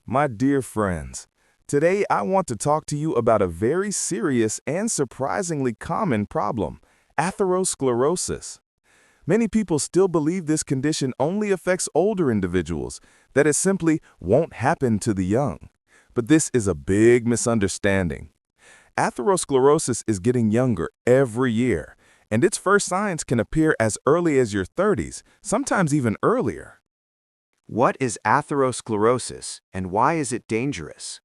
My dear friends, today I want to talk to you about a very serious and surprisingly common problem, atherosclerosis. Many people still believe this condition only affects older individuals, that it simply won't happen to the young. But this is a big misunderstanding. Atherosclerosis is getting younger every year, and its first signs can appear as early as your 30s, sometimes even earlier. What is atherosclerosis and why is it dangerous?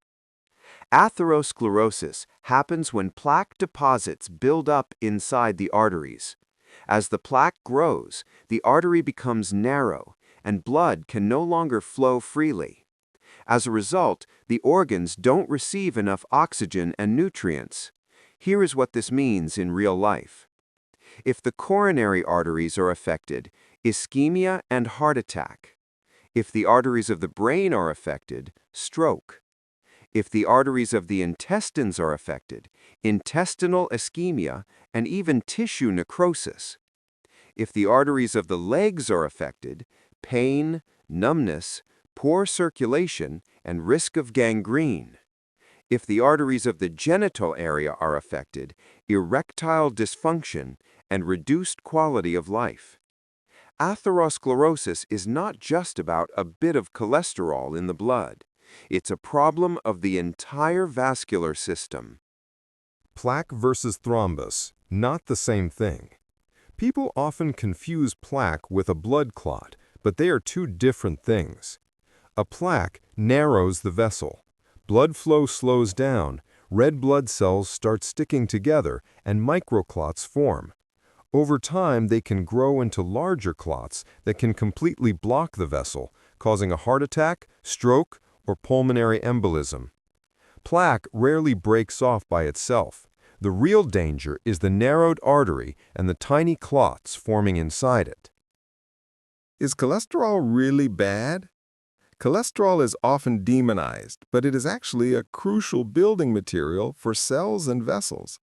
Atherosclerosis happens when plaque deposits build up inside the arteries. As the plaque grows, the artery becomes narrow and blood can no longer flow freely. As a result, the organs don't receive enough oxygen and nutrients. Here is what this means in real life. If the coronary arteries are affected, ischemia and heart attack. If the arteries of the brain are affected, stroke. If the arteries of the intestines are affected, intestinal ischemia and even tissue necrosis. If the arteries of the legs are affected, pain, numbness, poor circulation, and risk of gangrene. If the arteries of the genital area are affected, erectile dysfunction and reduced quality of life. Atherosclerosis is not just about a bit of cholesterol in the blood. It's a problem of the entire vascular system. Plaque versus thrombus, not the same thing. People often confuse plaque with a blood clot, but they are two different things. A plaque narrows the vessel. Blood flow slows down, red blood cells start sticking together, and microclots form. Over time, they can grow into larger clots that can completely block the vessel, causing a heart attack, stroke, or pulmonary embolism. Plaque rarely breaks off by itself. The real danger is the narrowed artery and the tiny clots forming inside it. Is cholesterol really bad? Cholesterol is often demonized, but it is actually a crucial building material for cells and vessels.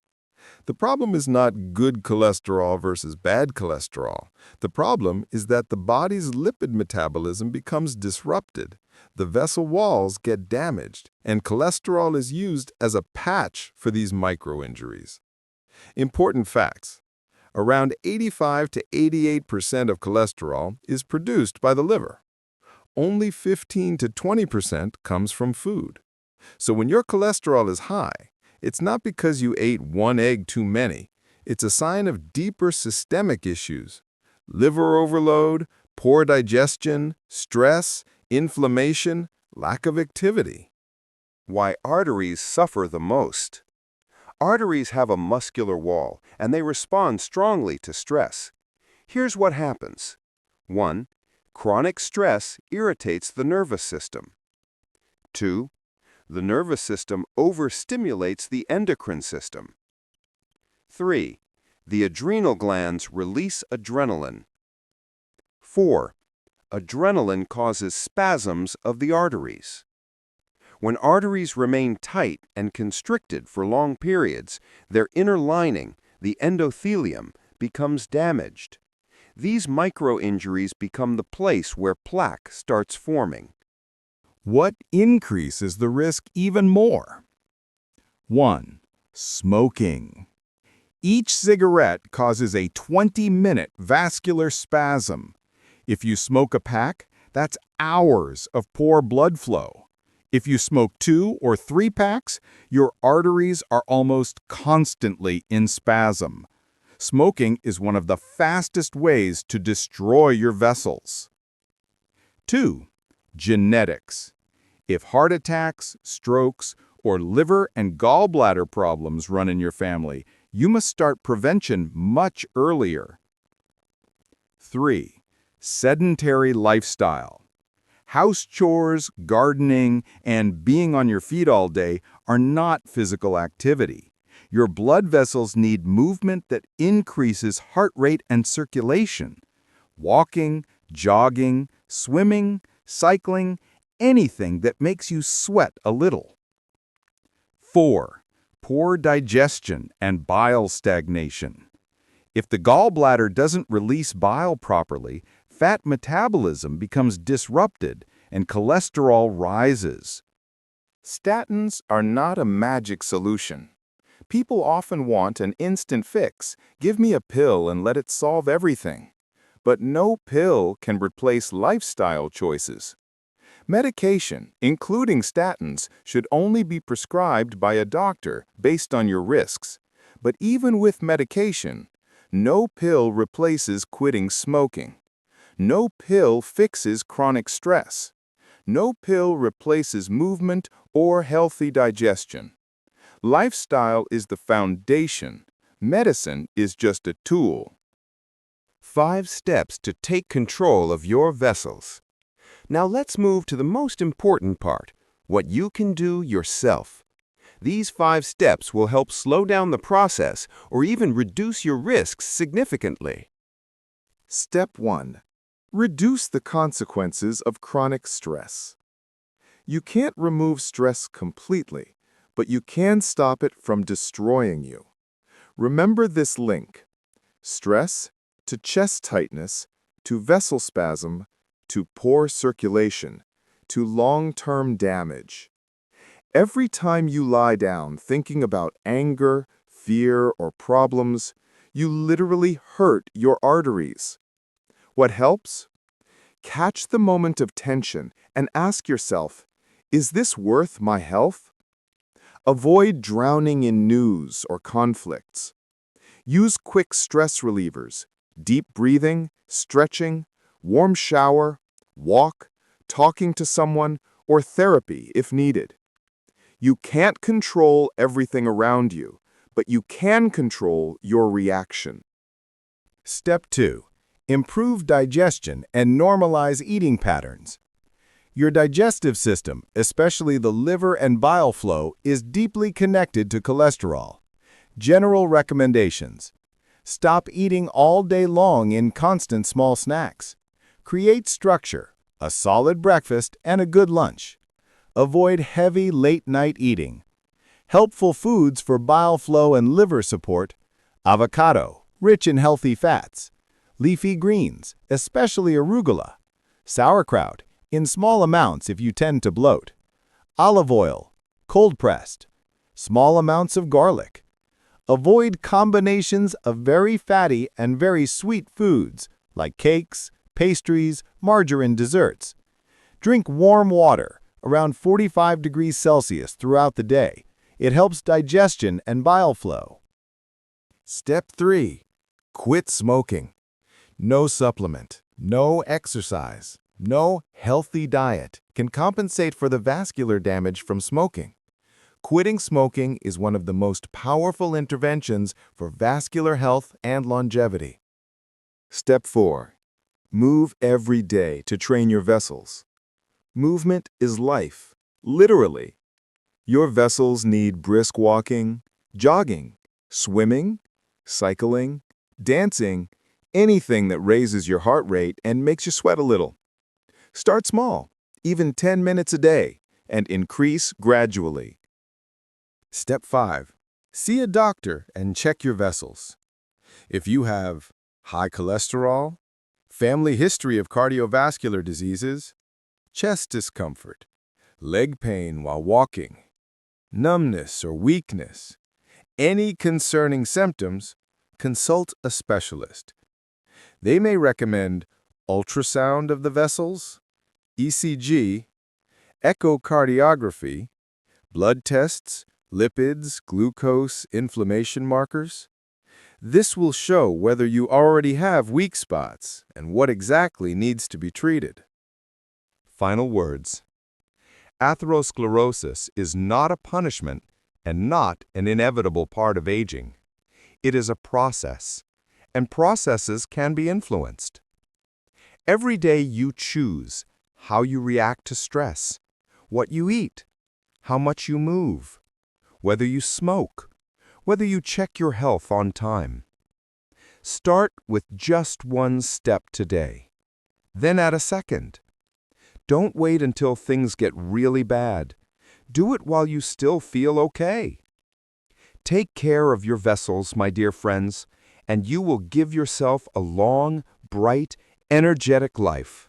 The problem is not good cholesterol versus bad cholesterol. The problem is that the body's lipid metabolism becomes disrupted. The vessel walls get damaged, and cholesterol is used as a patch for these micro-injuries. Important facts. Around 85 to 88% of cholesterol is produced by the liver. Only 15 to 20% comes from food. So when your cholesterol is high, it's not because you ate one egg too many. It's a sign of deeper systemic issues. Liver overload, poor digestion, stress, inflammation, lack of activity. Why arteries suffer the most. Arteries have a muscular wall, and they respond strongly to stress. Here's what happens. 1. Chronic stress irritates the nervous system. 2. The nervous system overstimulates the endocrine system. 3. The adrenal glands release adrenaline. 4. Adrenaline causes spasms of the arteries. When arteries remain tight and constricted for long periods, their inner lining, the endothelium, becomes damaged. These micro-injuries become the place where plaque starts forming. What increases the risk even more? 1. Smoking. Each cigarette causes a 20-minute vascular spasm. If you smoke a pack, that's hours of poor blood flow. If you smoke 2 or 3 packs, your arteries are almost constantly in spasm. Smoking is one of the fastest ways to destroy your vessels. 2. Genetics. If heart attacks, strokes, or liver and gallbladder problems run in your family, you must start prevention much earlier. 3. Sedentary lifestyle. House chores, gardening, and being on your feet all day are not physical activity. Your blood vessels need movement that increases heart rate and circulation. Walking, jogging, swimming, cycling, anything that makes you sweat a little. 4. Poor digestion and bile stagnation. If the gallbladder doesn't release bile properly, fat metabolism becomes disrupted and cholesterol rises. Statins are not a magic solution. People often want an instant fix. Give me a pill and let it solve everything. But no pill can replace lifestyle choices. Medication, including statins, should only be prescribed by a doctor based on your risks. But even with medication, no pill replaces quitting smoking. No pill fixes chronic stress. No pill replaces movement or healthy digestion. Lifestyle is the foundation. Medicine is just a tool. 5 steps to take control of your vessels. Now let's move to the most important part, what you can do yourself. These 5 steps will help slow down the process or even reduce your risks significantly. Step 1. Reduce the consequences of chronic stress. You can't remove stress completely, but you can stop it from destroying you. Remember this link: stress to chest tightness, to vessel spasm, to poor circulation, to long-term damage. Every time you lie down thinking about anger, fear, or problems, you literally hurt your arteries. What helps? Catch the moment of tension and ask yourself, is this worth my health? Avoid drowning in news or conflicts. Use quick stress relievers, deep breathing, stretching, warm shower, walk, talking to someone, or therapy if needed. You can't control everything around you, but you can control your reaction. Step 2. Improve digestion and normalize eating patterns. Your digestive system, especially the liver and bile flow, is deeply connected to cholesterol. General recommendations: stop eating all day long in constant small snacks. Create structure, a solid breakfast and a good lunch. Avoid heavy late-night eating. Helpful foods for bile flow and liver support: avocado, rich in healthy fats. Leafy greens, especially arugula. Sauerkraut, in small amounts if you tend to bloat. Olive oil, cold-pressed. Small amounts of garlic. Avoid combinations of very fatty and very sweet foods, like cakes, pastries, margarine desserts. Drink warm water, around 45 degrees Celsius throughout the day. It helps digestion and bile flow. Step 3. Quit smoking. No supplement, no exercise, no healthy diet can compensate for the vascular damage from smoking. Quitting smoking is one of the most powerful interventions for vascular health and longevity. Step 4. Move every day to train your vessels. Movement is life, literally. Your vessels need brisk walking, jogging, swimming, cycling, dancing, anything that raises your heart rate and makes you sweat a little. Start small, even 10 minutes a day, and increase gradually. Step 5. See a doctor and check your vessels. If you have high cholesterol, family history of cardiovascular diseases, chest discomfort, leg pain while walking, numbness or weakness, any concerning symptoms, consult a specialist. They may recommend ultrasound of the vessels, ECG, echocardiography, blood tests, lipids, glucose, inflammation markers. This will show whether you already have weak spots and what exactly needs to be treated. Final words. Atherosclerosis is not a punishment and not an inevitable part of aging. It is a process, and processes can be influenced. Every day you choose how you react to stress, what you eat, how much you move, whether you smoke, whether you check your health on time. Start with just one step today, then add a second. Don't wait until things get really bad. Do it while you still feel okay. Take care of your vessels, my dear friends, and you will give yourself a long, bright, energetic life.